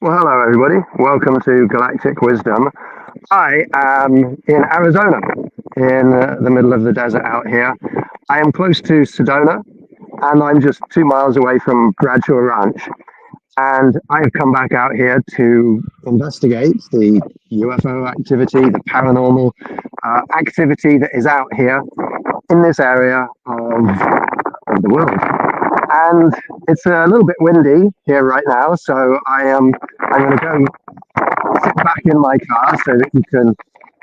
Well, hello, everybody. Welcome to Galactic Wisdom. I am in Arizona, in the middle of the desert out here. I am close to Sedona, and I'm just 2 miles away from Bradshaw Ranch. And I have come back out here to investigate the UFO activity, the paranormal activity that is out here in this area of the world. And it's a little bit windy here right now, so I'm going to go sit back in my car so that you can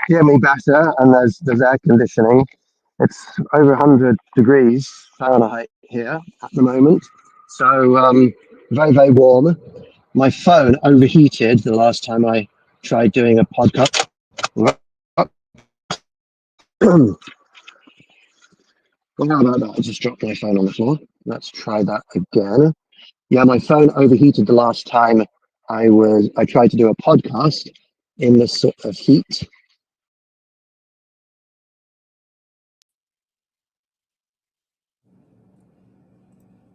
hear me better. And there's air conditioning. It's over 100 degrees Fahrenheit here at the moment, so very, very warm. My phone overheated the last time I tried doing a podcast. Well, how about that? I just dropped my phone on the floor. Let's try that again. Yeah, my phone overheated the last time I tried to do a podcast in this sort of heat.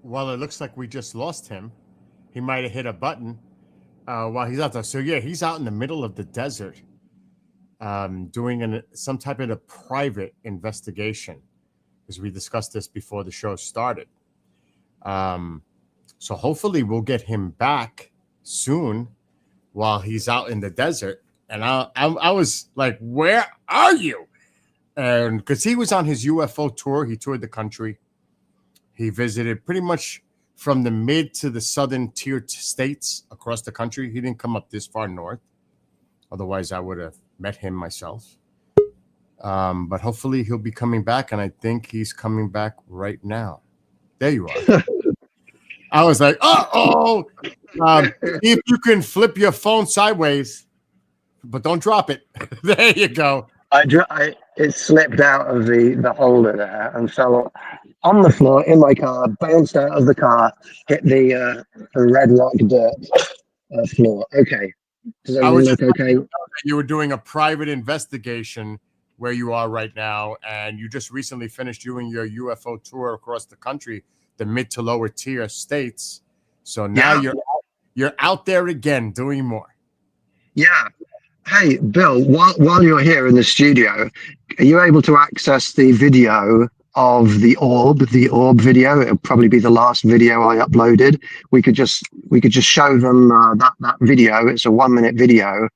Well, it looks like we just lost him. He might have hit a button while he's out there. So yeah, he's out in the middle of the desert doing some type of a private investigation, because we discussed this before the show started. So hopefully we'll get him back soon while he's out in the desert. And I was like, where are you? And because he was on his UFO tour, he toured the country. He visited pretty much from the mid to the southern tier states across the country. He didn't come up this far north. Otherwise, I would have met him myself. But hopefully he'll be coming back, and I think he's coming back right now. There you are. I was like, uh-oh. If you can flip your phone sideways, but don't drop it. There you go. It slipped out of the holder there and fell on the floor in my car, bounced out of the car, hit the red rock dirt floor. Okay. Does everything look okay? You were doing a private investigation where you are right now, and you just recently finished doing your UFO tour across the country, the mid to lower tier states. So now you're out there again doing more. Yeah. Hey, Bill, while you're here in the studio, are you able to access the video of the orb video? It'll probably be the last video I uploaded. We could just show them that video. It's a 1-minute video.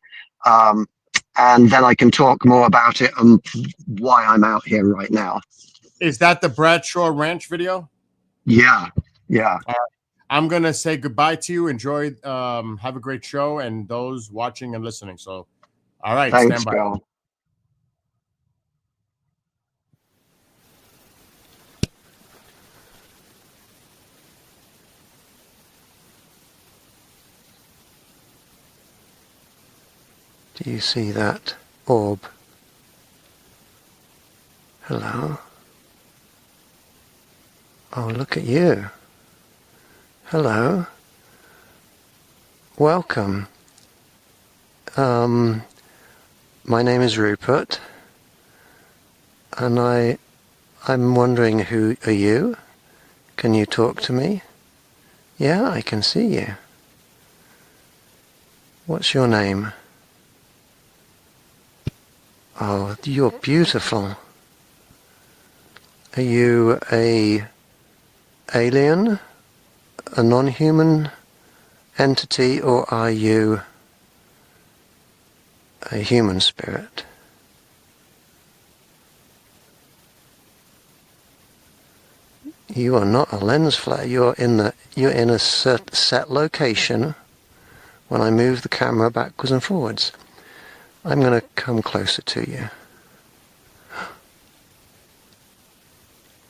And then I can talk more about it and why I'm out here right now. Is that the Bradshaw Ranch video? Yeah. I'm going to say goodbye to you. Enjoy. Have a great show, and those watching and listening. So, all right. Thanks, stand by. Bill. Do you see that orb? Hello? Oh, look at you. Hello. Welcome. My name is Rupert, and I'm wondering, who are you? Can you talk to me? Yeah, I can see you. What's your name? Oh, you're beautiful. Are you a alien? A non-human entity, or are you a human spirit? You are not a lens flare. You're in a set location. When I move the camera backwards and forwards, I'm going to come closer to you.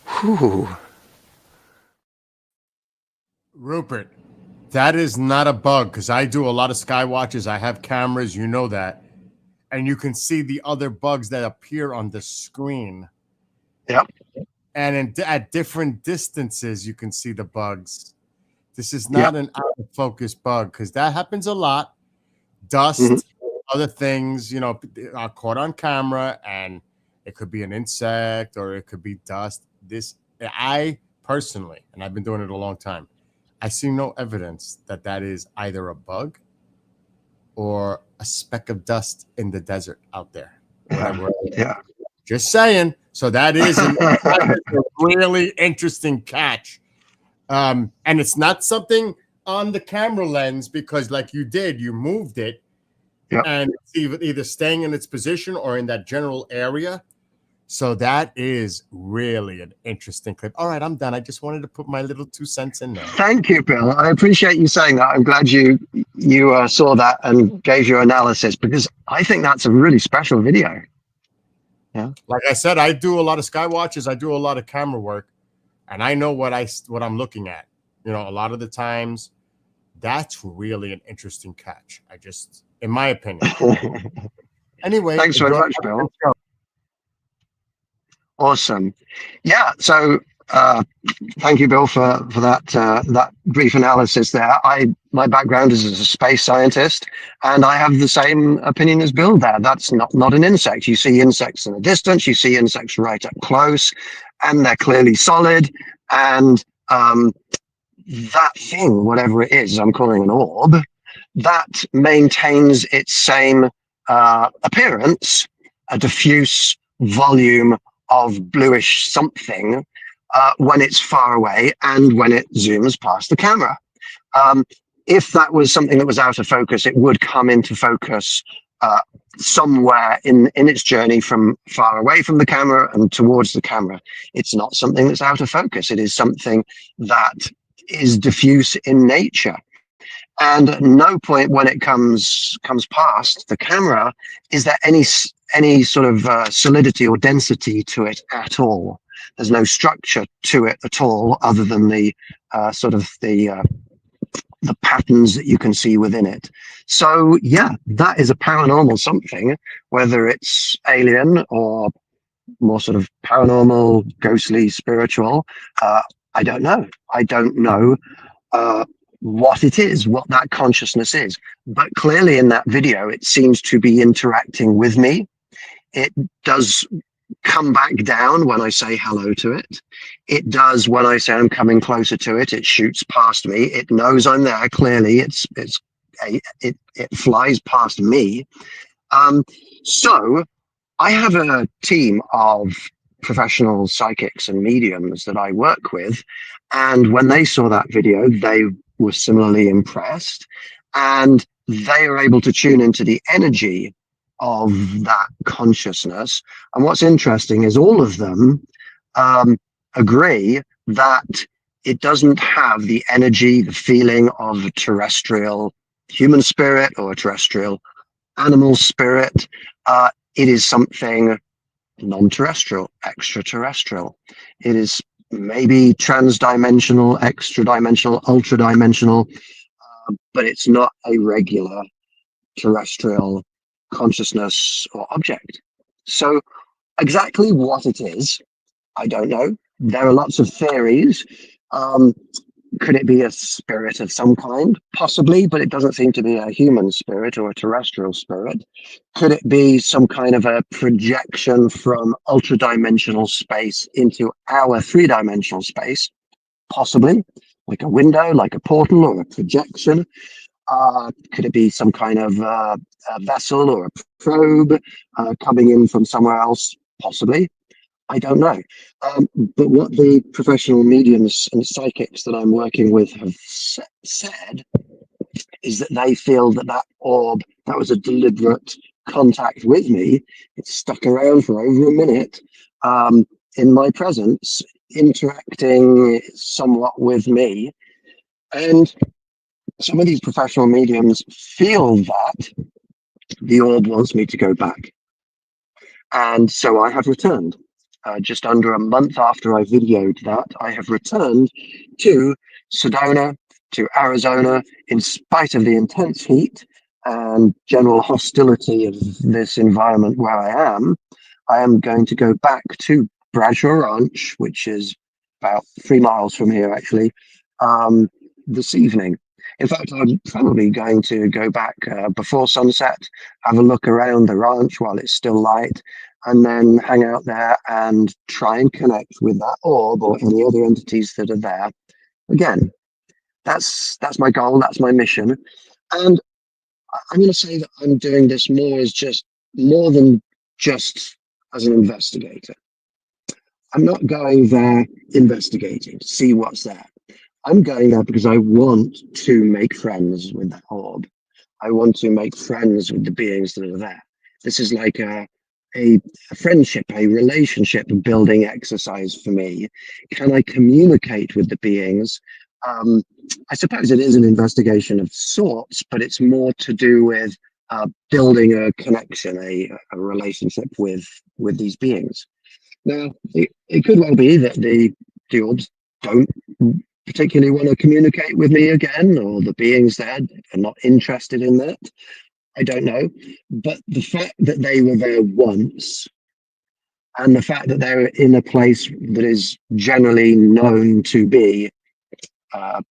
Whew. Rupert, that is not a bug, because I do a lot of sky watches. I have cameras, you know that. And you can see the other bugs that appear on the screen. Yep. And at different distances, you can see the bugs. This is not an out of focus bug, because that happens a lot. Dust, other things, are caught on camera, and it could be an insect or it could be dust. I personally, and I've been doing it a long time, I see no evidence that is either a bug or a speck of dust in the desert out there. Whatever. Yeah. Just saying. So that is a really interesting catch. And it's not something on the camera lens because, like you did, you moved it, Yep. and it's either staying in its position or in that general area. So that is really an interesting clip. All right, I'm done. I just wanted to put my little 2 cents in there. Thank you, Bill. I appreciate you saying that. I'm glad you saw that and gave your analysis, because I think that's a really special video. Yeah. Like I said, I do a lot of sky watches. I do a lot of camera work, and I know what I'm looking at. You know, a lot of the times, that's really an interesting catch. In my opinion. Anyway, thanks very much, Bill. Awesome. Yeah. So thank you, Bill, for that brief analysis there. My background is as a space scientist, and I have the same opinion as Bill there. That's not an insect. You see insects in the distance, you see insects right up close, and they're clearly solid. And that thing, whatever it is, I'm calling an orb, that maintains its same appearance, a diffuse volume of bluish something when it's far away and when it zooms past the camera. If that was something that was out of focus, it would come into focus somewhere in its journey from far away from the camera and towards the camera. It's not something that's out of focus. It is something that is diffuse in nature. And at no point when it comes past the camera is there any sort of solidity or density to it at all. There's no structure to it at all, other than the patterns that you can see within it. So yeah, that is a paranormal something, whether it's alien or more sort of paranormal, ghostly, spiritual. I don't know. I don't know what it is, what that consciousness is. But clearly in that video, it seems to be interacting with me. It does come back down when I say hello to it. It does when I say I'm coming closer to it. It shoots past me. It knows I'm there. Clearly, it flies past me. So I have a team of professional psychics and mediums that I work with, and when they saw that video, they were similarly impressed, and they are able to tune into the energy of that consciousness. And what's interesting is all of them agree that it doesn't have the energy, the feeling of a terrestrial human spirit or a terrestrial animal spirit. It is something non-terrestrial, extraterrestrial. It is maybe trans-dimensional, extra-dimensional, ultra-dimensional, but it's not a regular terrestrial consciousness or object. So exactly what it is, I don't know. There are lots of theories. Could it be a spirit of some kind? Possibly, but it doesn't seem to be a human spirit or a terrestrial spirit. Could it be some kind of a projection from ultra-dimensional space into our three-dimensional space? Possibly, like a window, like a portal or a projection. Could it be some kind of a vessel or a probe coming in from somewhere else? Possibly. I don't know. But what the professional mediums and psychics that I'm working with have said is that they feel that orb, that was a deliberate contact with me. It stuck around for over a minute in my presence, interacting somewhat with me. And some of these professional mediums feel that the orb wants me to go back. And so I have returned. Just under a month after I videoed that, I have returned to Sedona, to Arizona, in spite of the intense heat and general hostility of this environment where I am. I am going to go back to Bradshaw Ranch, which is about 3 miles from here, actually, this evening. In fact, I'm probably going to go back before sunset, have a look around the ranch while it's still light, and then hang out there and try and connect with that orb or any other entities that are there. Again, that's my goal, that's my mission. And I'm going to say that I'm doing this more than just as an investigator. I'm not going there investigating to see what's there. I'm going there because I want to make friends with that orb. I want to make friends with the beings that are there. This is like a friendship, a relationship building exercise for me. Can I communicate with the beings? I suppose it is an investigation of sorts, but it's more to do with building a connection, a relationship with these beings. Now, it could well be that the orbs don't particularly want to communicate with me again, or the beings there are not interested in that. I don't know. But the fact that they were there once, and the fact that they're in a place that is generally known to be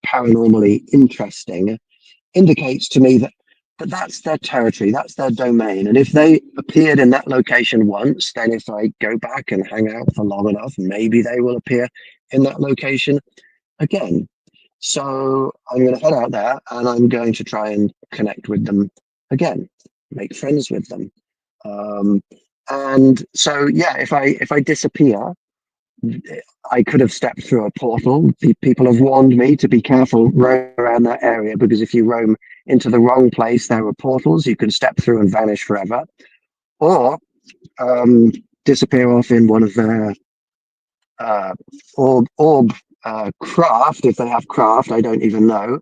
paranormally interesting, indicates to me that that's their territory, that's their domain. And if they appeared in that location once, then if I go back and hang out for long enough, maybe they will appear in that location again. So I'm going to head out there and I'm going to try and connect with them again, make friends with them. And so, yeah, if I disappear, I could have stepped through a portal. People have warned me to be careful around that area, because if you roam into the wrong place, there are portals. You can step through and vanish forever, or disappear off in one of their orb craft, if they have craft. I don't even know.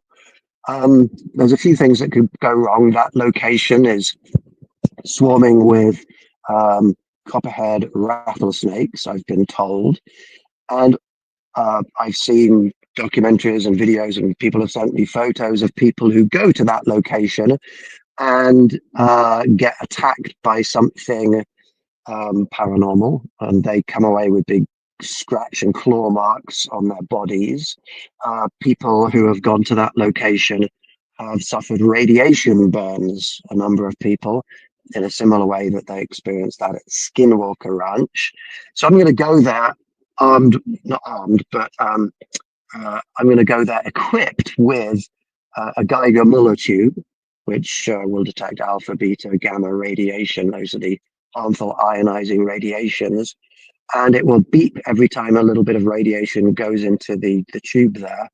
There's a few things that could go wrong. That location is swarming with copperhead rattlesnakes, I've been told. And I've seen documentaries and videos, and people have sent me photos of people who go to that location and get attacked by something paranormal, and they come away with big scratch and claw marks on their bodies. People who have gone to that location have suffered radiation burns, a number of people, in a similar way that they experienced that at Skinwalker Ranch. So I'm going to go there not armed, but I'm going to go there equipped with a Geiger Muller tube, which will detect alpha, beta, gamma radiation. Those are the harmful ionizing radiations. And it will beep every time a little bit of radiation goes into the tube there.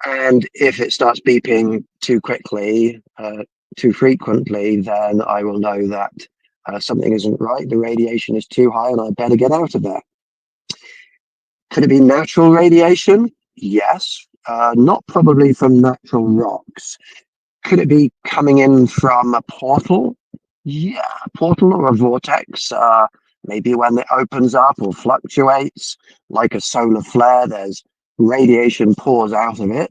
And if it starts beeping too quickly, too frequently, then I will know that something isn't right. The radiation is too high and I better get out of there. Could it be natural radiation? Yes. Not probably from natural rocks. Could it be coming in from a portal? Yeah, a portal or a vortex. Maybe when it opens up or fluctuates, like a solar flare, there's radiation pours out of it.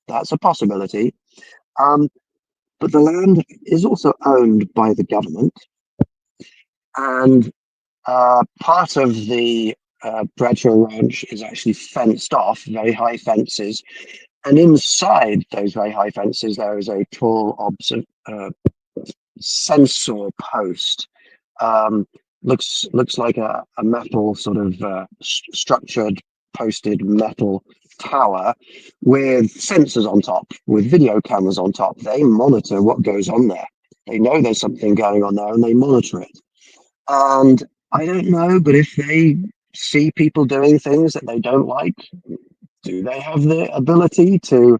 That's a possibility. But the land is also owned by the government. And part of the Bradshaw Ranch is actually fenced off, very high fences. And inside those very high fences, there is a tall sensor post. Looks like a metal sort of structured posted metal tower with sensors on top, with video cameras on top. They monitor what goes on there. They know there's something going on there and they monitor it. And I don't know, but if they see people doing things that they don't like, do they have the ability to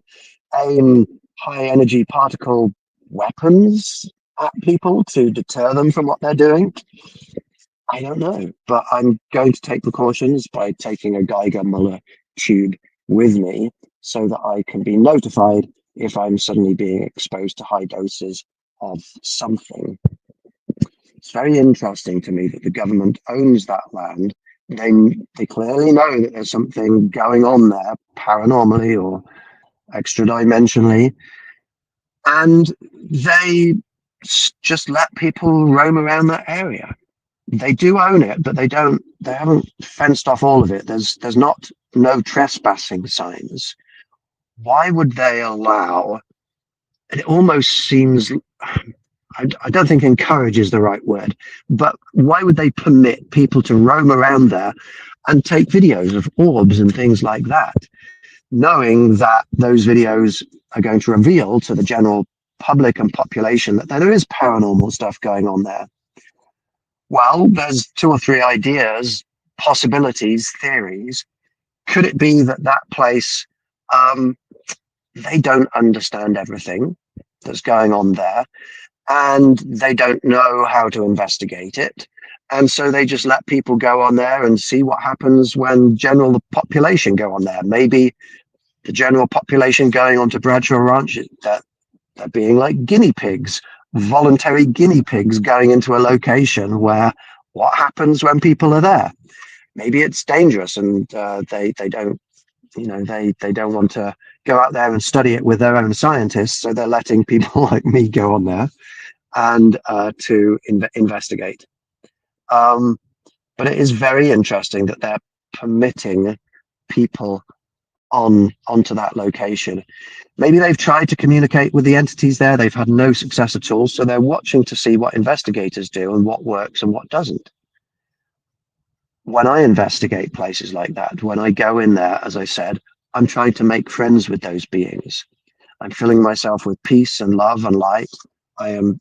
aim high energy particle weapons at people to deter them from what they're doing? I don't know, but I'm going to take precautions by taking a Geiger Muller tube with me so that I can be notified if I'm suddenly being exposed to high doses of something. It's very interesting to me that the government owns that land. They clearly know that there's something going on there, paranormally or extra dimensionally, and they just let people roam around that area. They do own it, but they haven't fenced off all of it. There's no trespassing signs. Why would they allow? It almost seems, I don't think encourage is the right word, but why would they permit people to roam around there and take videos of orbs and things like that, knowing that those videos are going to reveal to the general public and population that there is paranormal stuff going on there. Well, there's 2 or 3 ideas, possibilities, theories. Could it be that that place, they don't understand everything that's going on there, and they don't know how to investigate it? And so they just let people go on there and see what happens when general population go on there. Maybe the general population going onto Bradshaw Ranch, that they're being like guinea pigs, voluntary guinea pigs going into a location where what happens when people are there? Maybe it's dangerous, and they don't, they don't want to go out there and study it with their own scientists, so they're letting people like me go on there and to investigate. But it is very interesting that they're permitting people onto that location. Maybe they've tried to communicate with the entities there, they've had no success at all, so they're watching to see what investigators do and what works and what doesn't. When I investigate places like that, when I go in there, as I said, I'm trying to make friends with those beings. I'm filling myself with peace and love and light. I am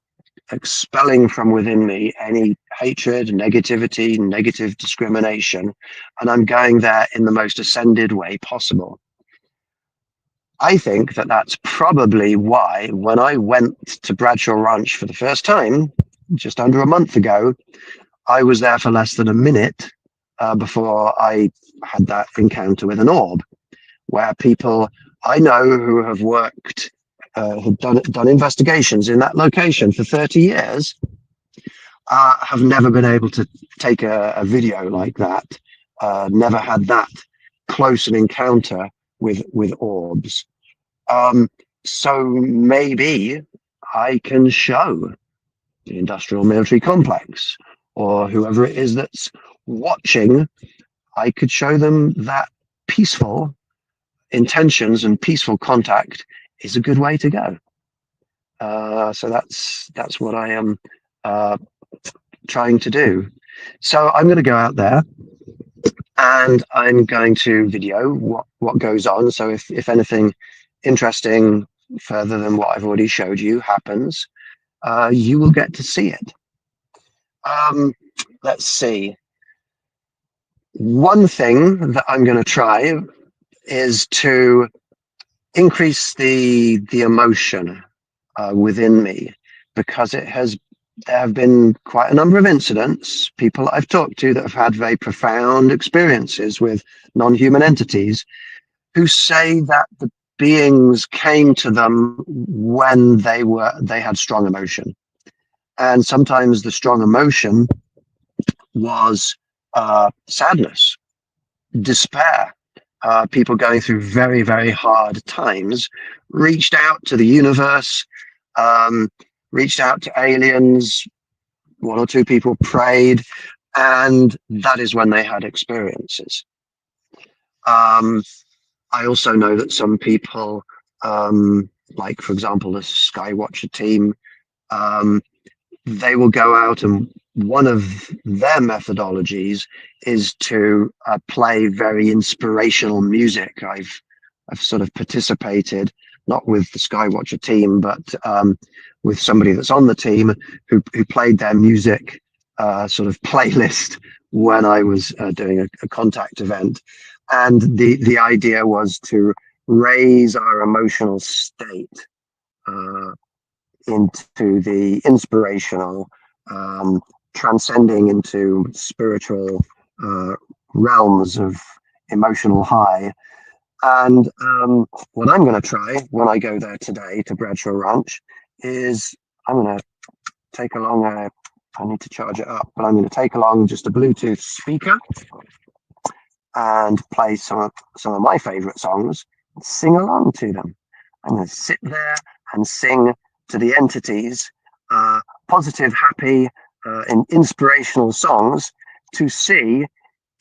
expelling from within me any hatred, negativity, negative discrimination, and I'm going there in the most ascended way possible. I think that that's probably why when I went to Bradshaw Ranch for the first time, just under a month ago, I was there for less than a minute before I had that encounter with an orb, where people I know who have worked, have done investigations in that location for 30 years, have never been able to take a video like that, never had that close an encounter with orbs. So maybe I can show the industrial military complex or whoever it is that's watching, I could show them that peaceful intentions and peaceful contact is a good way to go. So that's what I am trying to do. So I'm going to go out there and I'm going to video what goes on. So if anything interesting further than what I've already showed you happens, you will get to see it. Let's see. One thing that I'm going to try is to increase the emotion within me, because there have been quite a number of incidents, people I've talked to that have had very profound experiences with non-human entities, who say that the beings came to them when they had strong emotion, and sometimes the strong emotion was sadness, despair. People going through very, very hard times reached out to the universe, reached out to aliens. 1 or 2 people prayed, and that is when they had experiences. I also know that some people, like for example the Skywatcher team, they will go out, and one of their methodologies is to play very inspirational music. I've sort of participated, not with the Skywatcher team, but with somebody that's on the team who played their music sort of playlist when I was doing a contact event. And the idea was to raise our emotional state into the inspirational, transcending into spiritual realms of emotional high. And what I'm going to try when I go there today to Bradshaw Ranch is I'm going to take along I need to charge it up, but I'm going to take along just a Bluetooth speaker and play some of my favorite songs and sing along to them. I'm going to sit there and sing to the entities positive, happy, and inspirational songs to see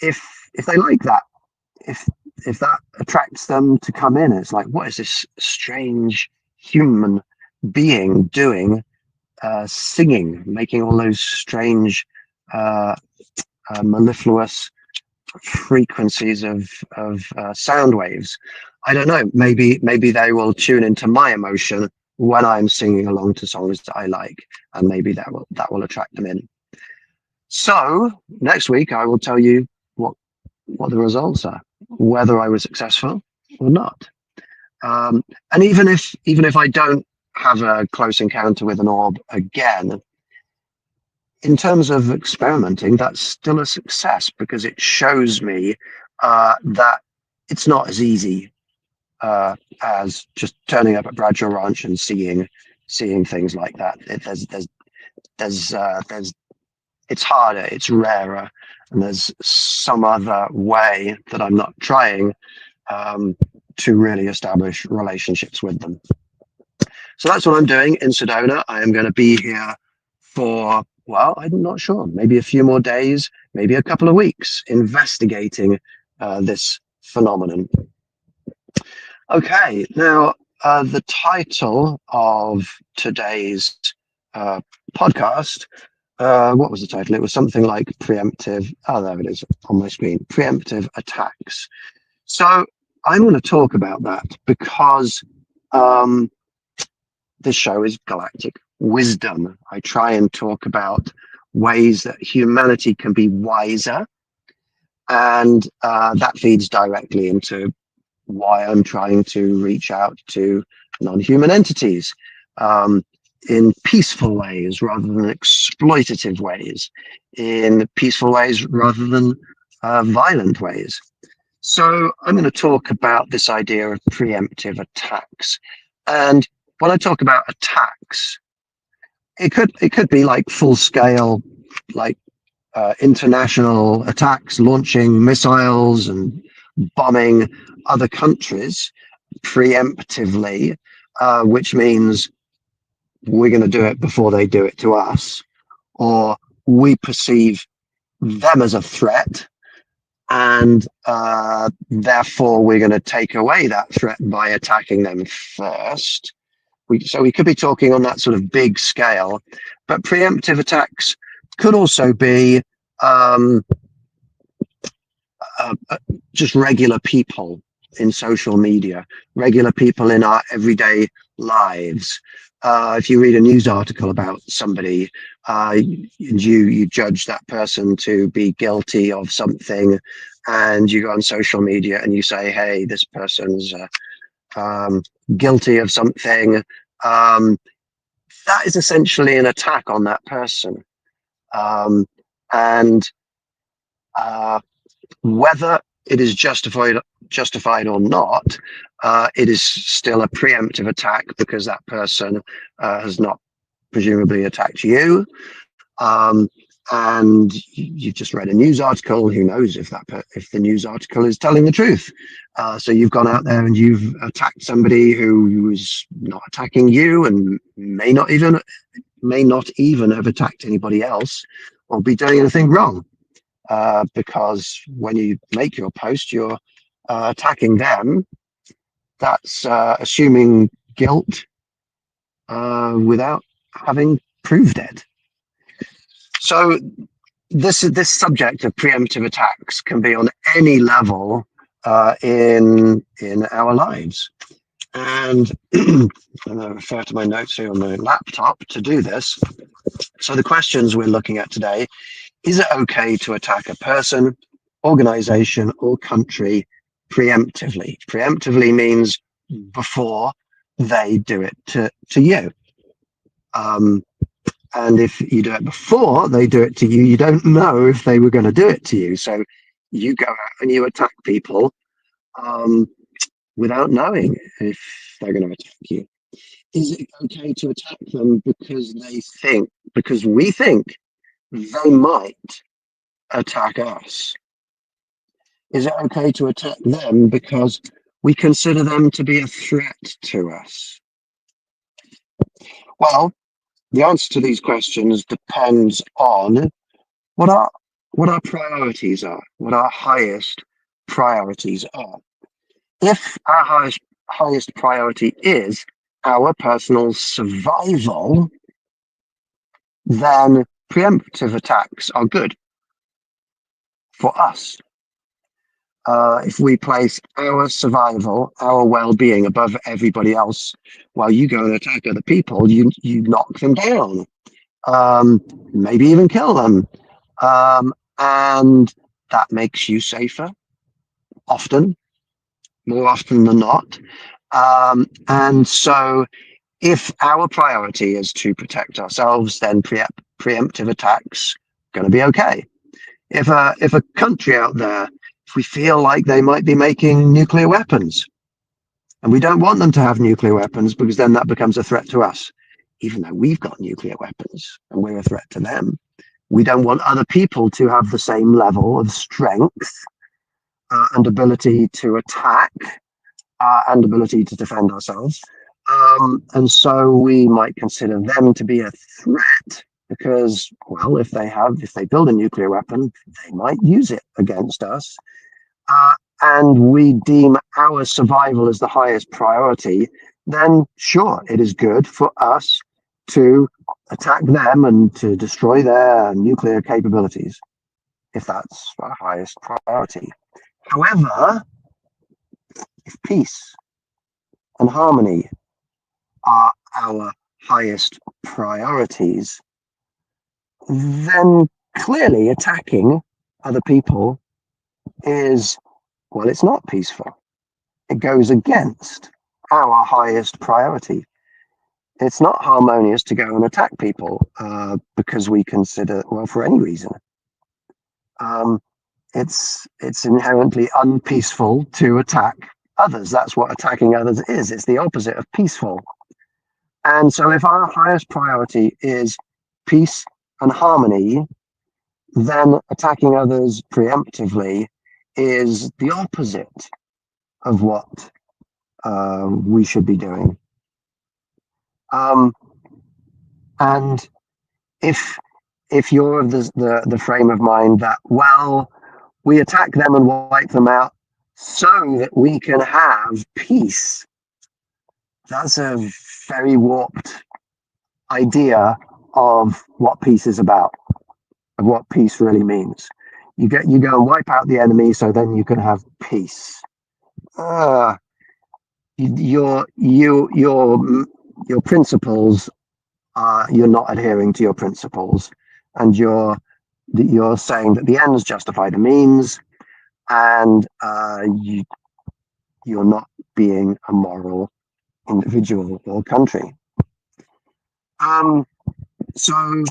if they like that, if that attracts them to come in. It's like, what is this strange human being doing, singing, making all those strange mellifluous frequencies of sound waves? I don't know, maybe they will tune into my emotion when I'm singing along to songs that I like, and maybe that will attract them in. So next week I will tell you what the results are, whether I was successful or not. And even if I don't have a close encounter with an orb again, in terms of experimenting, that's still a success because it shows me that it's not as easy as just turning up at Bradshaw Ranch and seeing things like that. There's it's harder, it's rarer, and there's some other way that I'm not trying to really establish relationships with them. So that's what I'm doing in Sedona. I am going to be here for, well, I'm not sure, maybe a few more days, maybe a couple of weeks, investigating this phenomenon. Okay, now the title of today's podcast, what was the title? It was something like preemptive. Oh, there it is on my screen. Preemptive attacks. So I'm going to talk about that because this show is Galactic Wisdom. I try and talk about ways that humanity can be wiser, and that feeds directly into why I'm trying to reach out to non-human entities in peaceful ways rather than exploitative ways, in peaceful ways rather than violent ways. So I'm going to talk about this idea of preemptive attacks. And when I talk about attacks, it could be like full scale, like international attacks, launching missiles and bombing other countries preemptively, which means we're going to do it before they do it to us, or we perceive them as a threat, and therefore we're going to take away that threat by attacking them first. So we could be talking on that sort of big scale, but preemptive attacks could also be just regular people in social media, regular people in our everyday lives. If you read a news article about somebody, and you judge that person to be guilty of something, and you go on social media and you say, hey, this person's guilty of something, that is essentially an attack on that person. And whether it is justified or not, it is still a preemptive attack because that person has not presumably attacked you. And you've just read a news article. Who knows if the news article is telling the truth? So you've gone out there and you've attacked somebody who is not attacking you, and may not even have attacked anybody else or be doing anything wrong. Because when you make your post, you're attacking them. That's assuming guilt without having proved it. So this subject of preemptive attacks can be on any level in our lives. And I'm going to refer to my notes here on my laptop to do this. So the questions we're looking at today: is it okay to attack a person, organization, or country preemptively? Preemptively means before they do it to you. And if you do it before they do it to you, you don't know if they were going to do it to you. So you go out and you attack people without knowing if they're going to attack you. Is it okay to attack them because we think they might attack us? Is it okay to attack them because we consider them to be a threat to us? Well, the answer to these questions depends on what our priorities are, what our highest priorities are. If our highest priority is our personal survival, then preemptive attacks are good for us. if we place our survival, our well-being above everybody else, while you go and attack other people, you knock them down, maybe even kill them, and that makes you safer, often, more often than not. And so, if our priority is to protect ourselves, then preemptive attacks going to be okay. If a country out there, if we feel like they might be making nuclear weapons, and we don't want them to have nuclear weapons because then that becomes a threat to us, even though we've got nuclear weapons and we're a threat to them. We don't want other people to have the same level of strength and ability to attack and ability to defend ourselves. And so we might consider them to be a threat because, well, if they build a nuclear weapon, they might use it against us. And we deem our survival as the highest priority, then sure, it is good for us to attack them and to destroy their nuclear capabilities, if that's our highest priority. However, if peace and harmony are our highest priorities, then clearly attacking other people is, well, it's not peaceful. It goes against our highest priority. It's not harmonious to go and attack people because we consider, well, for any reason. It's inherently unpeaceful to attack others. That's what attacking others is. It's the opposite of peaceful. And so if our highest priority is peace and harmony, then attacking others preemptively is the opposite of what we should be doing. And if you're of the frame of mind that, well, we attack them and wipe them out so that we can have peace, that's a very warped idea of what peace is about, of what peace really means. You go and wipe out the enemy so then you can have peace. Your principles are, you're not adhering to your principles, and you're saying that the ends justify the means, and you're not being a moral individual or country. So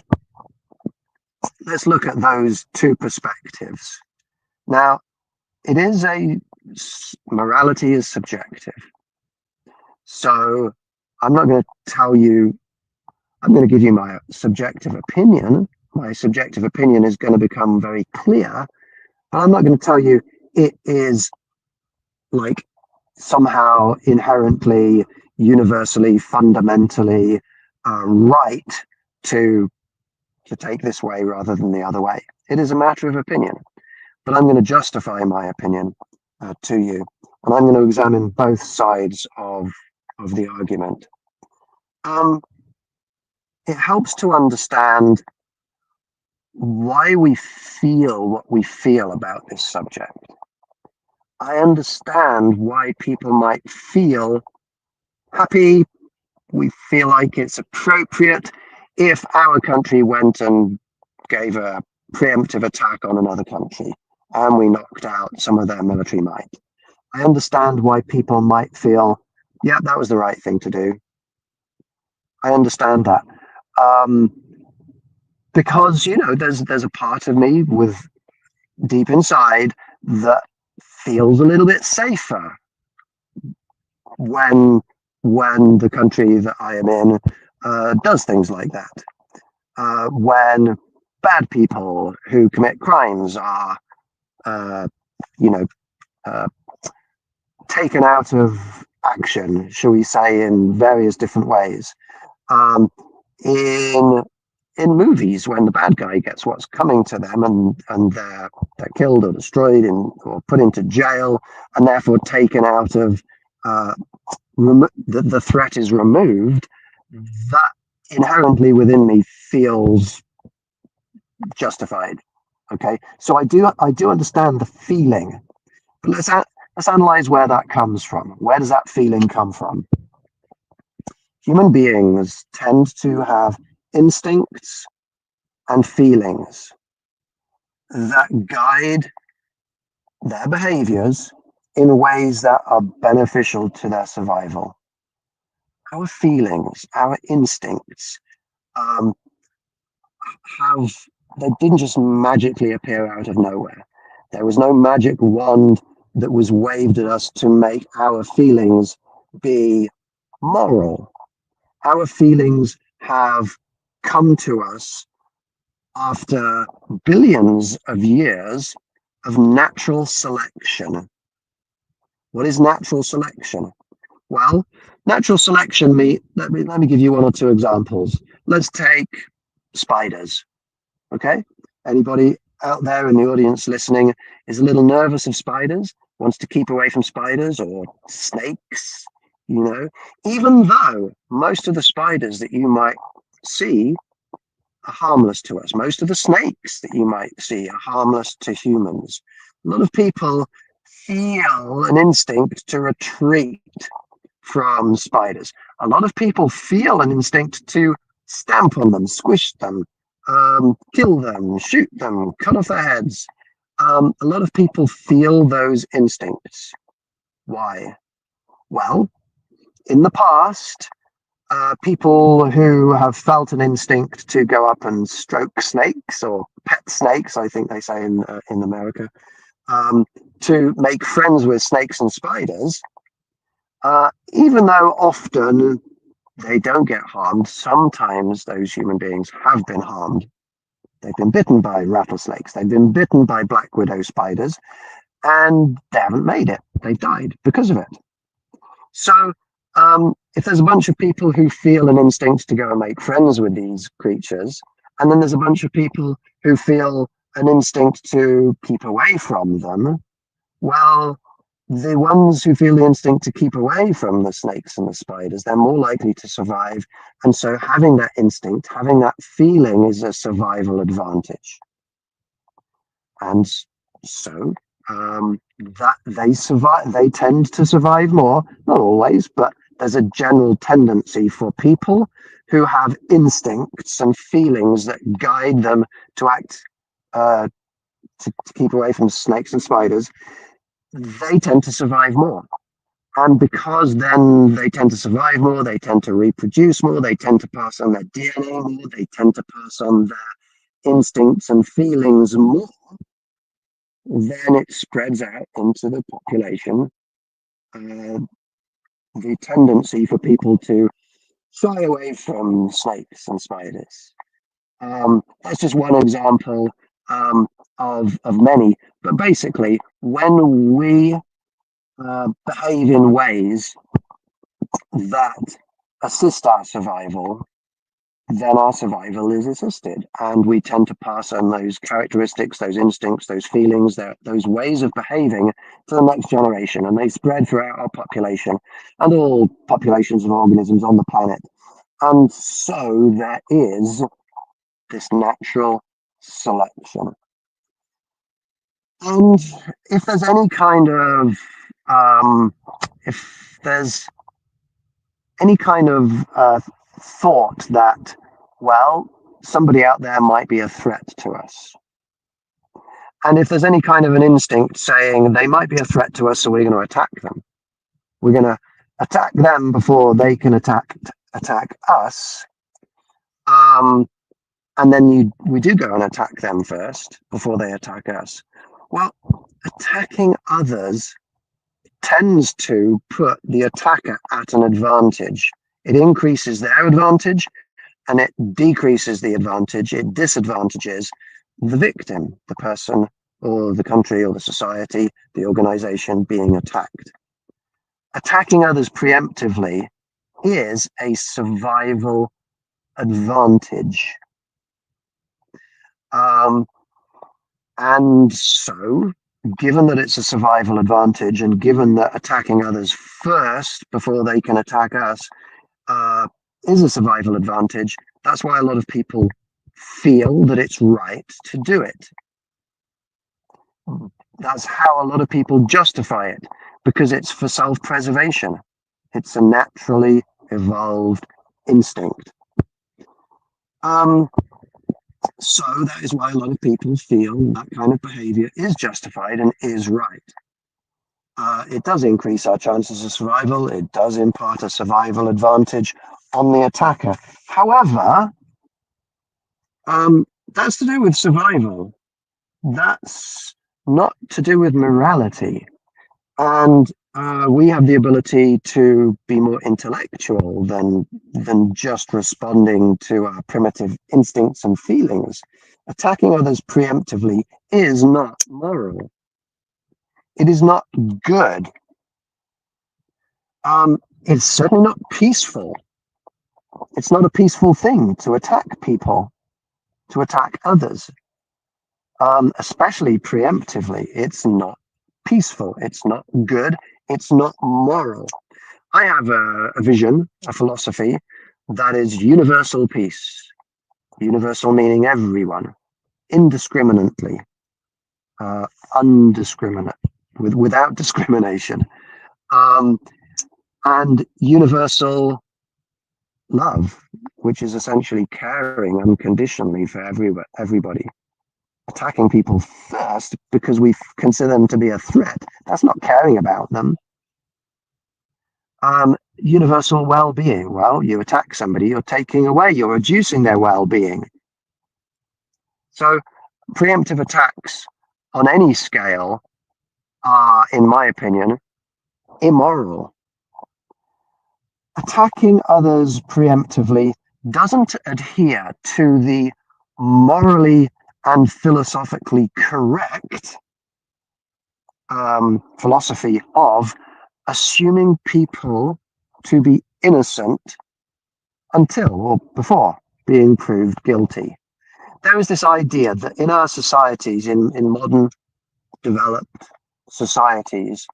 let's look at those two perspectives. Now, morality is subjective. So I'm not going to tell you, I'm going to give you my subjective opinion. My subjective opinion is going to become very clear, but I'm not going to tell you it is like somehow inherently, universally, fundamentally right to take this way rather than the other way. It is a matter of opinion, but I'm going to justify my opinion to you, and I'm going to examine both sides of the argument. It helps to understand why we feel what we feel about this subject. I understand why people might feel happy. We feel like it's appropriate if our country went and gave a preemptive attack on another country and we knocked out some of their military might. I understand why people might feel, yeah, that was the right thing to do. I understand that. Because, you know, there's a part of me with deep inside that feels a little bit safer when the country that I am in does things like that. When bad people who commit crimes are, taken out of action, shall we say, in various different ways. In movies, when the bad guy gets what's coming to them and they're killed or destroyed or put into jail and therefore taken out of the threat is removed, that inherently within me feels justified. Okay, so I do understand the feeling, But let's analyze where that comes from. Where does that feeling come from? Human beings tend to have instincts and feelings that guide their behaviors in ways that are beneficial to their survival. Our feelings, our instincts, um, they didn't just magically appear out of nowhere. There was no magic wand that was waved at us to make our feelings be moral. Our feelings have come to us after billions of years of natural selection. What is natural selection? Well, natural selection, let me give you one or two examples. Let's take spiders. Okay? Anybody out there in the audience listening is a little nervous of spiders, wants to keep away from spiders or snakes, you know, even though most of the spiders that you might see are harmless to us. Most of the snakes that you might see are harmless to humans. A lot of people feel an instinct to retreat from spiders. A lot of people feel an instinct to stamp on them, squish them, kill them, shoot them, cut off their heads. A lot of people feel those instincts. Why? Well, in the past, people who have felt an instinct to go up and stroke snakes or pet snakes, I think they say in America, to make friends with snakes and spiders, even though often they don't get harmed, sometimes those human beings have been harmed. They've been bitten by rattlesnakes, they've been bitten by black widow spiders, and they haven't made it. They've died because of it. So if there's a bunch of people who feel an instinct to go and make friends with these creatures, and then there's a bunch of people who feel an instinct to keep away from them, well, the ones who feel the instinct to keep away from the snakes and the spiders, they're more likely to survive. And so having that instinct, having that feeling is a survival advantage. And so that they tend to survive more, not always, but there's a general tendency for people who have instincts and feelings that guide them to act, to keep away from snakes and spiders. They tend to survive more. And because then they tend to survive more, they tend to reproduce more, they tend to pass on their DNA more, they tend to pass on their instincts and feelings more, then it spreads out into the population. The tendency for people to shy away from snakes and spiders. That's just one example of many. But basically, when we behave in ways that assist our survival, then our survival is assisted. And we tend to pass on those characteristics, those instincts, those feelings, those ways of behaving to the next generation. And they spread throughout our population and all populations of organisms on the planet. And so there is this natural selection. And if there's any kind of if there's any kind of thought that, well, somebody out there might be a threat to us, and if there's any kind of an instinct saying they might be a threat to us, so we're going to attack them, we're going to attack them before they can attack us, and then we do go and attack them first before they attack us. Well, attacking others tends to put the attacker at an advantage. It increases their advantage and it decreases the advantage. It disadvantages the victim, the person or the country or the society, the organization being attacked. Attacking others preemptively is a survival advantage. And so, given that it's a survival advantage and given that attacking others first before they can attack us is a survival advantage, that's why a lot of people feel that it's right to do it. That's how a lot of people justify it, because it's for self-preservation. It's a naturally evolved instinct. So that is why a lot of people feel that kind of behavior is justified and is right. It does increase our chances of survival. It does impart a survival advantage on the attacker. However, that's to do with survival. That's not to do with morality. And we have the ability to be more intellectual than just responding to our primitive instincts and feelings. Attacking others preemptively is not moral. It is not good. It's certainly not peaceful. It's not a peaceful thing to attack people, to attack others, especially preemptively. It's not peaceful. It's not good. It's not moral. I have a vision, a philosophy that is universal peace. Universal meaning everyone, indiscriminately, undiscriminate, without discrimination, and universal love, which is essentially caring unconditionally for everybody. Attacking people first because we consider them to be a threat, that's not caring about them. Universal well-being, well, you attack somebody, you're taking away, you're reducing their well-being. So preemptive attacks on any scale are, in my opinion, immoral. Attacking others preemptively doesn't adhere to the morally and philosophically correct philosophy of assuming people to be innocent until or before being proved guilty. There is this idea that in our societies, in modern developed societies,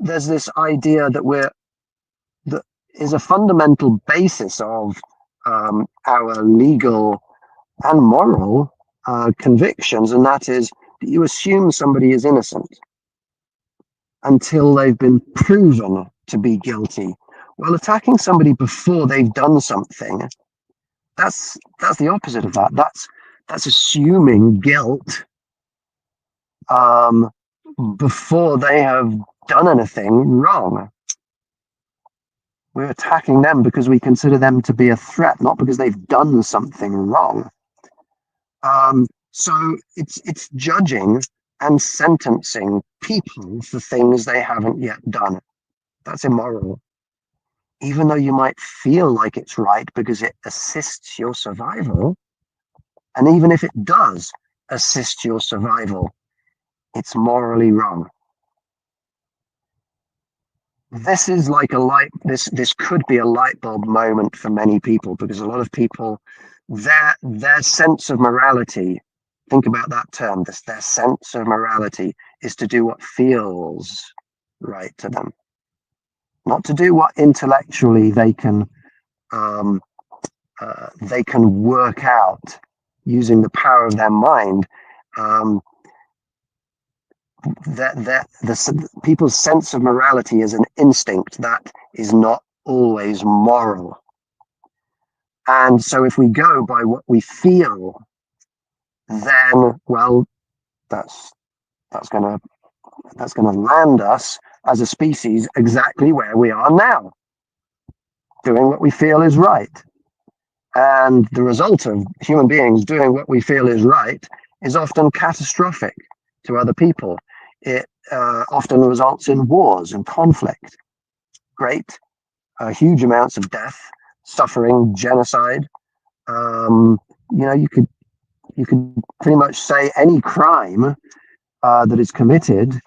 there's this idea that is a fundamental basis of our legal and moral convictions, and that is that you assume somebody is innocent until they've been proven to be guilty. Well, attacking somebody before they've done something, that's the opposite of that. That's assuming guilt before they have done anything wrong. We're attacking them because we consider them to be a threat, not because they've done something wrong. So it's judging and sentencing people for things they haven't yet done. That's immoral. Even though you might feel like it's right because it assists your survival, and even if it does assist your survival, it's morally wrong. This is like this could be a light bulb moment for many people, because a lot of people, their sense of morality, think about that term, their sense of morality is to do what feels right to them, not to do what intellectually they can work out using the power of their mind. People's sense of morality is an instinct that is not always moral. And so if we go by what we feel, then, well, that's gonna land us as a species exactly where we are now, doing what we feel is right. And the result of human beings doing what we feel is right is often catastrophic to other people. It often results in wars and conflict, huge amounts of death, suffering, genocide. You could pretty much say any crime that is committed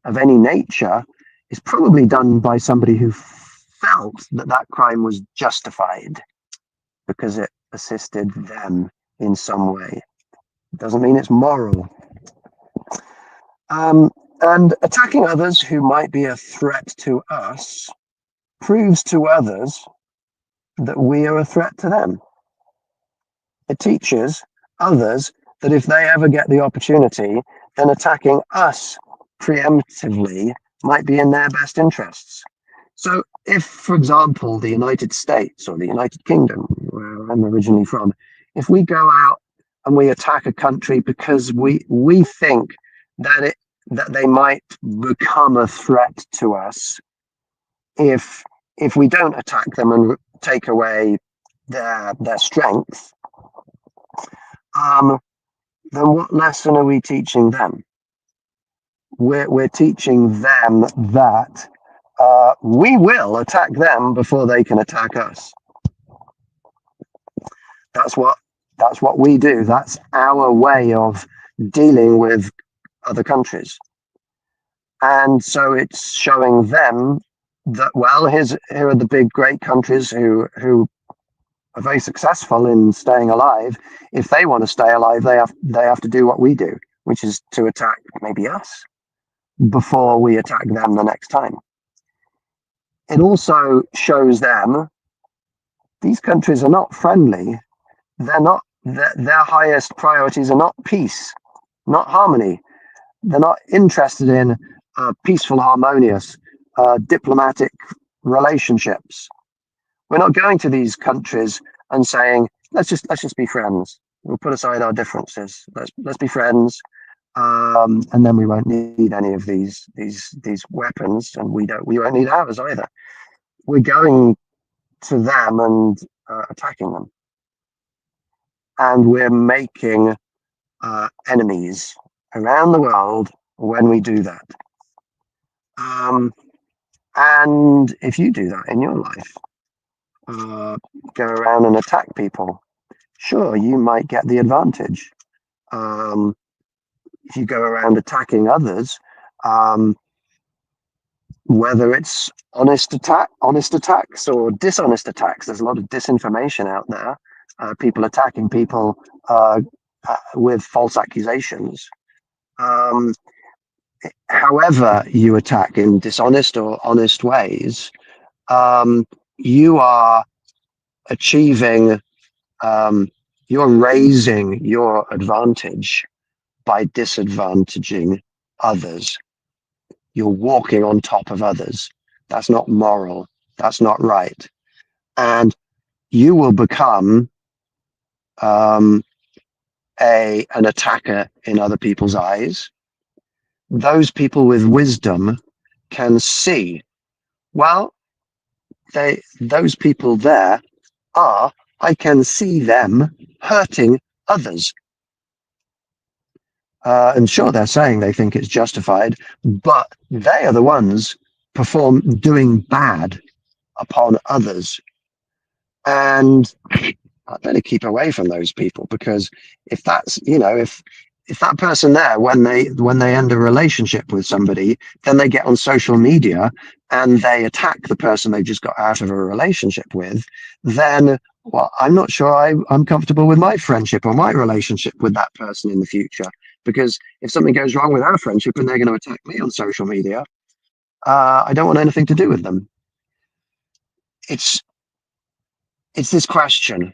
of any nature is probably done by somebody who felt that crime was justified because it assisted them in some way. It doesn't mean it's moral. And attacking others who might be a threat to us proves to others that we are a threat to them. It teaches others that if they ever get the opportunity, then attacking us preemptively might be in their best interests. So if, for example, the United States or the United Kingdom, where I'm originally from, if we go out and we attack a country because we think that they might become a threat to us if we don't attack them and take away their strength, then what lesson are we teaching them? We're teaching them that we will attack them before they can attack us. That's what we do. That's our way of dealing with other countries. And so it's showing them that, well, here are the big great countries who are very successful in staying alive. If they want to stay alive, they have to do what we do, which is to attack maybe us before we attack them the next time. It also shows them these countries are not friendly. They're not. Their highest priorities are not peace, not harmony. They're not interested in peaceful, harmonious, diplomatic relationships. We're not going to these countries and saying, let's just be friends. We'll put aside our differences. Let's be friends, and then we won't need any of these weapons, and we won't need ours either. We're going to them and attacking them, and we're making enemies around the world when we do that. And if you do that in your life, go around and attack people, sure, you might get the advantage. If you go around attacking others, whether it's honest attacks or dishonest attacks, there's a lot of disinformation out there. People attacking people with false accusations. However you attack, in dishonest or honest ways, you are achieving, you're raising your advantage by disadvantaging others. You're walking on top of others. That's not moral. That's not right. And you will become an attacker in other people's eyes. Those people with wisdom can see, well, those people there I can see them hurting others. And sure, they're saying they think it's justified, but they are the ones doing bad upon others. And I better keep away from those people, because if that's, if that person there, when they end a relationship with somebody, then they get on social media and they attack the person they just got out of a relationship with, then, well, I'm not sure I'm comfortable with my friendship or my relationship with that person in the future. Because if something goes wrong with our friendship and they're going to attack me on social media, I don't want anything to do with them. It's this question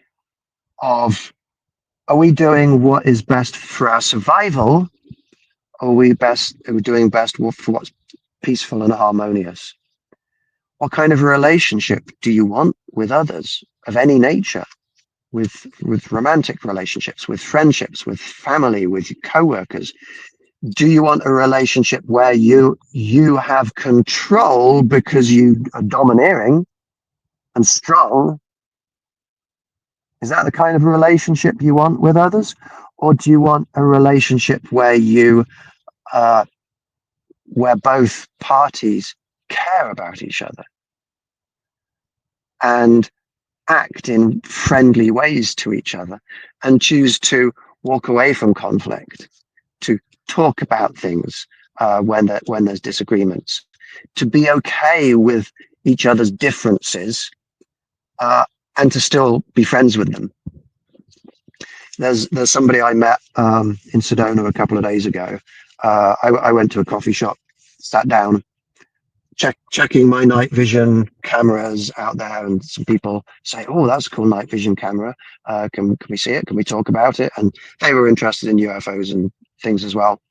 of, are we doing what is best for our survival, or are we doing best for what's peaceful and harmonious? What kind of a relationship do you want with others of any nature? With romantic relationships, with friendships, with family, with co-workers? Do you want a relationship where you have control because you are domineering and strong? Is that the kind of a relationship you want with others? Or do you want a relationship where where both parties care about each other and act in friendly ways to each other and choose to walk away from conflict, to talk about things when there's disagreements, to be okay with each other's differences, and to still be friends with them? There's somebody I met in Sedona a couple of days ago. I went to a coffee shop, sat down, checking my night vision cameras out there, and some people say, "Oh, that's a cool night vision camera. Can we see it? Can we talk about it?" And they were interested in UFOs and things as well.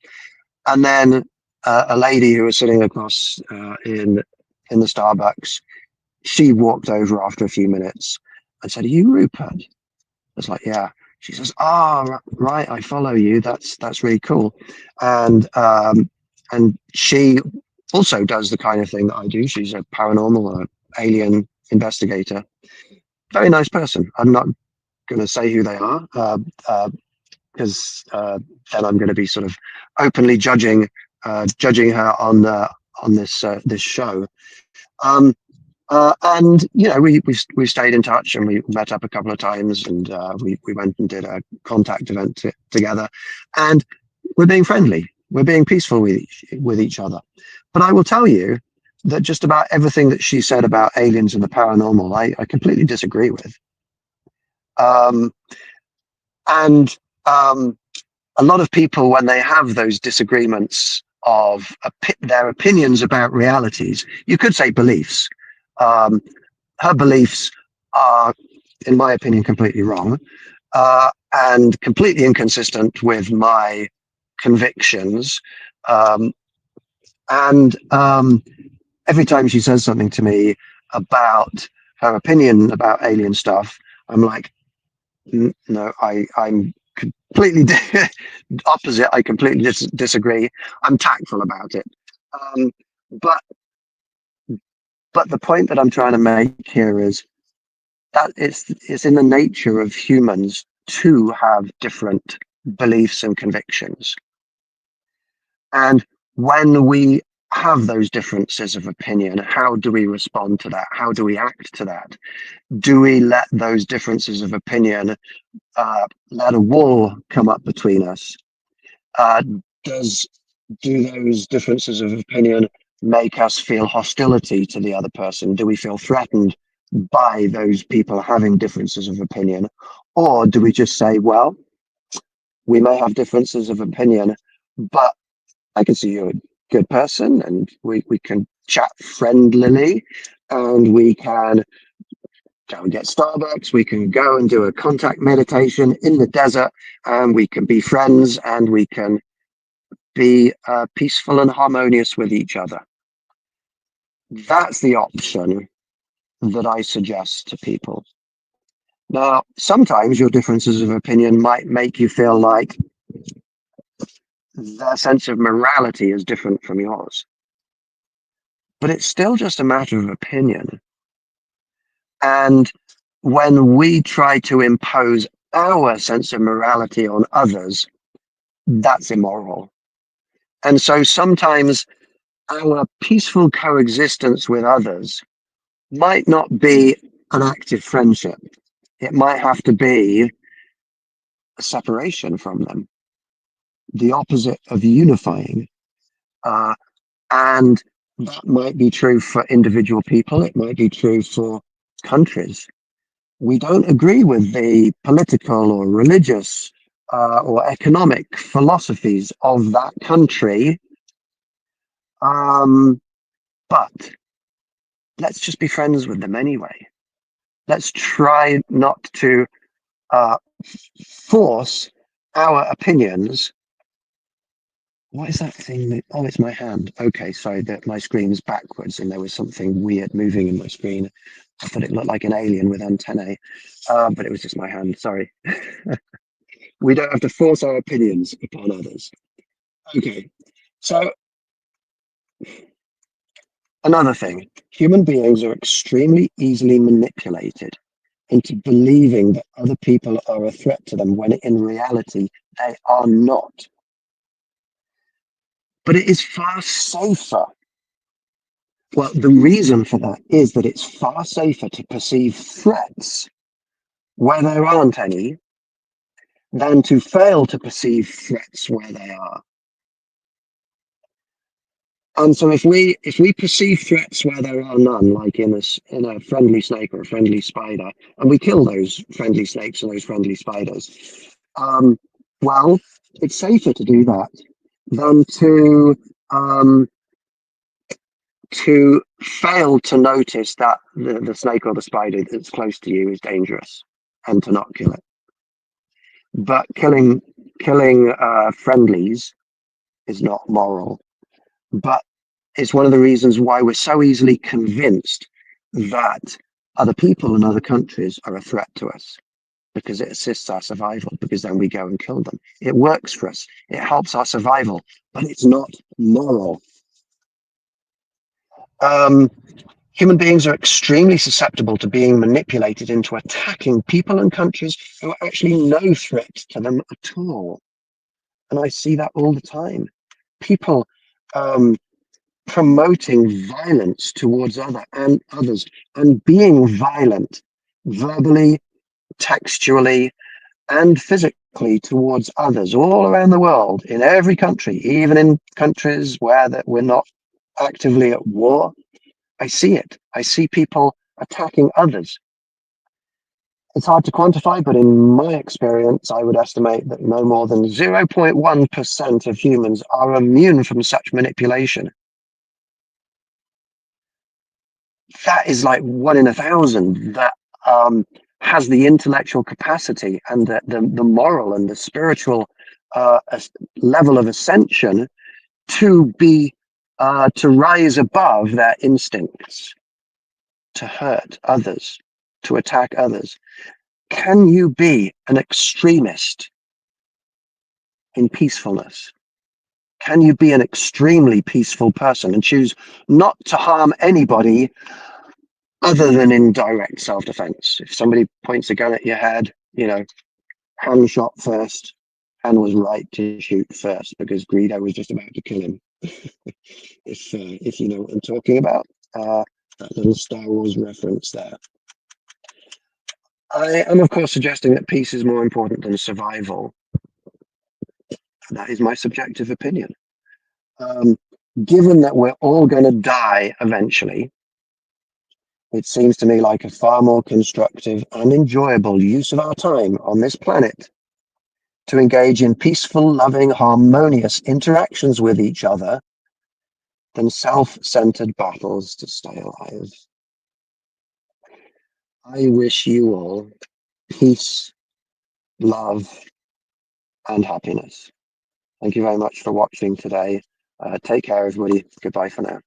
And then a lady who was sitting across in the Starbucks. She walked over after a few minutes and said, "Are you Rupert?" I was like, "Yeah." She says, "Oh, right, I follow you. That's really cool." And she also does the kind of thing that I do. She's a paranormal or alien investigator. Very nice person. I'm not going to say who they are because then I'm going to be sort of openly judging her on this show. Um, and you know, we stayed in touch and we met up a couple of times, and we went and did a contact event together, and we're being friendly, we're being peaceful with each other. But I will tell you that just about everything that she said about aliens and the paranormal, I completely disagree with. Um, and a lot of people, when they have those disagreements of their opinions about realities, you could say beliefs. Um, Her beliefs are, in my opinion, completely wrong and completely inconsistent with my convictions. Um, and every time she says something to me about her opinion about alien stuff, I'm like, no, I'm completely opposite. I completely disagree. I'm tactful about it. Um, but the point that I'm trying to make here is that it's in the nature of humans to have different beliefs and convictions. And when we have those differences of opinion, how do we respond to that? How do we act to that? Do we let those differences of opinion let a wall come up between us? Uh, does do those differences of opinion make us feel hostility to the other person? Do we feel threatened by those people having differences of opinion? Or do we just say, well, we may have differences of opinion, but I can see you're a good person and we can chat friendlily and we can go and get Starbucks, we can go and do a contact meditation in the desert and we can be friends and we can be peaceful and harmonious with each other. That's the option that I suggest to people. Now, sometimes your differences of opinion might make you feel like their sense of morality is different from yours. But it's still just a matter of opinion. And when we try to impose our sense of morality on others, that's immoral. And so sometimes our peaceful coexistence with others might not be an active friendship. It might have to be a separation from them, the opposite of unifying. Uh, and that might be true for individual people, it might be true for countries. We don't agree with the political or religious or economic philosophies of that country, but let's just be friends with them anyway. Let's try not to force our opinions. What is that thing? Oh, it's my hand. Okay, sorry, that my screen's backwards and there was something weird moving in my screen. I thought it looked like an alien with antennae, but it was just my hand. Sorry. We don't have to force our opinions upon others. Okay, so another thing, human beings are extremely easily manipulated into believing that other people are a threat to them when in reality they are not. But it is far safer. Well, the reason for that is that it's far safer to perceive threats where there aren't any than to fail to perceive threats where they are. And so if we perceive threats where there are none, like in a friendly snake or a friendly spider, and we kill those friendly snakes and those friendly spiders, well, it's safer to do that than to fail to notice that the snake or the spider that's close to you is dangerous and to not kill it. But killing friendlies is not moral. But it's one of the reasons why we're so easily convinced that other people and other countries are a threat to us, because it assists our survival, because then we go and kill them. It works for us. It helps our survival, but it's not moral. Human beings are extremely susceptible to being manipulated into attacking people and countries who are actually no threat to them at all. And I see that all the time. People promoting violence towards others and being violent verbally, textually, and physically towards others all around the world, in every country, even in countries where that we're not actively at war. I see it. I see people attacking others. It's hard to quantify, but in my experience, I would estimate that no more than 0.1% of humans are immune from such manipulation. That is like 1 in 1,000 that has the intellectual capacity and the moral and the spiritual level of ascension to be to rise above their instincts, to hurt others, to attack others. Can you be an extremist in peacefulness? Can you be an extremely peaceful person and choose not to harm anybody other than in direct self-defense? If somebody points a gun at your head, hand shot first. Han was right to shoot first because Greedo was just about to kill him. if you know what I'm talking about, that little Star Wars reference there. I am, of course, suggesting that peace is more important than survival. That is my subjective opinion. Given that we're all going to die eventually, it seems to me like a far more constructive and enjoyable use of our time on this planet to engage in peaceful, loving, harmonious interactions with each other than self-centered battles to stay alive. I wish you all peace, love, and happiness. Thank you very much for watching today. Take care, everybody. Goodbye for now.